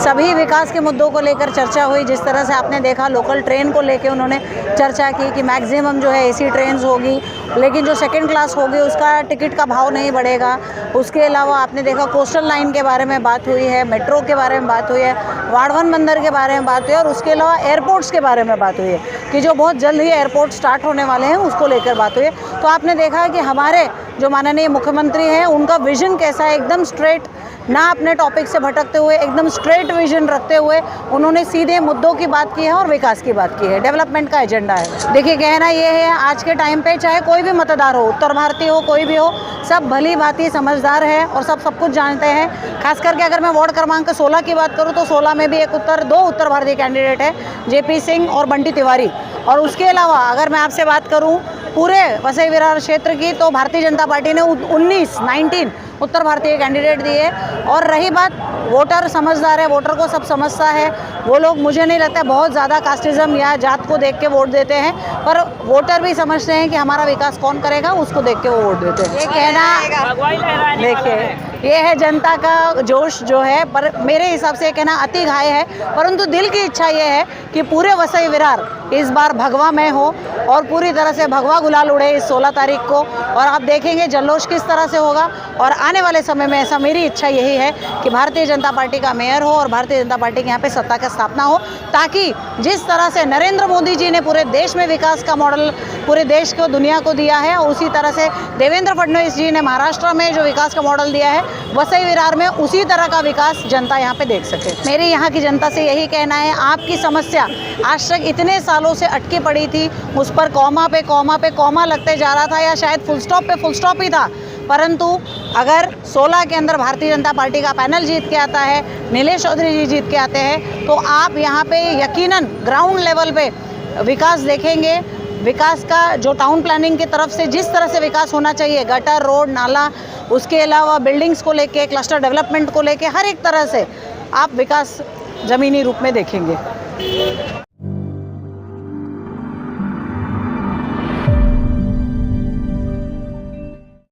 सभी विकास के मुद्दों को लेकर चर्चा हुई। जिस तरह से आपने देखा लोकल ट्रेन को लेकर उन्होंने चर्चा की कि मैक्सिमम जो है एसी ट्रेन्स होगी, लेकिन जो सेकंड क्लास होगी उसका टिकट का भाव नहीं बढ़ेगा। उसके अलावा आपने देखा कोस्टल लाइन के बारे में बात हुई है, मेट्रो के बारे में बात हुई है, वाड़वन बंदर के बारे में बात हुई है, और उसके अलावा एयरपोर्ट्स के बारे में बात हुई है कि जो बहुत जल्द ही एयरपोर्ट स्टार्ट होने वाले हैं उसको लेकर बात हुई है। तो आपने देखा कि हमारे जो माननीय मुख्यमंत्री हैं उनका विजन कैसा है, एकदम स्ट्रेट, ना अपने टॉपिक से भटकते हुए, एकदम स्ट्रेट विजन रखते हुए उन्होंने सीधे मुद्दों की बात की है और विकास की बात की है। डेवलपमेंट का एजेंडा है। देखिए, कहना ये है आज के टाइम पे चाहे कोई भी मतदार हो, उत्तर भारतीय हो, कोई भी हो, सब भली भांति समझदार है और सब कुछ जानते हैं। खास करके अगर मैं वार्ड क्रमांक 16 की बात करूँ तो 16 में भी दो उत्तर भारतीय कैंडिडेट है, जेपी सिंह और बंटी तिवारी। और उसके अलावा अगर मैं आपसे बात करूँ पूरे वसई विरार क्षेत्र की, तो भारतीय जनता पार्टी ने 19 उत्तर भारतीय कैंडिडेट दिए। और रही बात, वोटर समझदार है, वोटर को सब समझता है। वो लोग, मुझे नहीं लगता बहुत ज़्यादा कास्टिज्म या जात को देख के वोट देते हैं, पर वोटर भी समझते हैं कि हमारा विकास कौन करेगा, उसको देख के वो वोट देते हैं। ये कहना, देखिए, ये है जनता का जोश जो है, पर मेरे हिसाब से कहना अति घाय है। परंतु दिल की इच्छा ये है कि पूरे वसई विरार इस बार भगवा में हो और पूरी तरह से भगवा गुलाल उड़े इस 16 तारीख को। और आप देखेंगे जल्लोष किस तरह से होगा। और आने वाले समय में ऐसा मेरी इच्छा यही है कि भारतीय जनता पार्टी का मेयर हो और भारतीय जनता पार्टी के यहाँ पे सत्ता का स्थापना हो, ताकि जिस तरह से नरेंद्र मोदी जी ने पूरे देश में विकास का मॉडल पूरे देश को, दुनिया को दिया है, उसी तरह से देवेंद्र फडणवीस जी ने महाराष्ट्र में जो विकास का मॉडल दिया है, वसई विरार में उसी तरह का विकास जनता यहाँ पे देख सके। मेरे यहाँ की जनता से यही कहना है, आपकी समस्या आज तक इतने सालों से अटकी पड़ी थी, उस पर कॉमा पे कॉमा लगते जा रहा था, या शायद फुल स्टॉप पे फुल स्टॉप ही था। परंतु अगर 16 के अंदर भारतीय जनता पार्टी का पैनल जीत के आता है, नीलेश चौधरी जी जीत के आते हैं, तो आप यहाँ पे यकीनन ग्राउंड लेवल पे विकास देखेंगे। विकास का जो टाउन प्लानिंग की तरफ से जिस तरह से विकास होना चाहिए, गटर, रोड, नाला, उसके अलावा बिल्डिंग्स को लेके, क्लस्टर डेवलपमेंट को लेके, हर एक तरह से आप विकास ज़मीनी रूप में देखेंगे।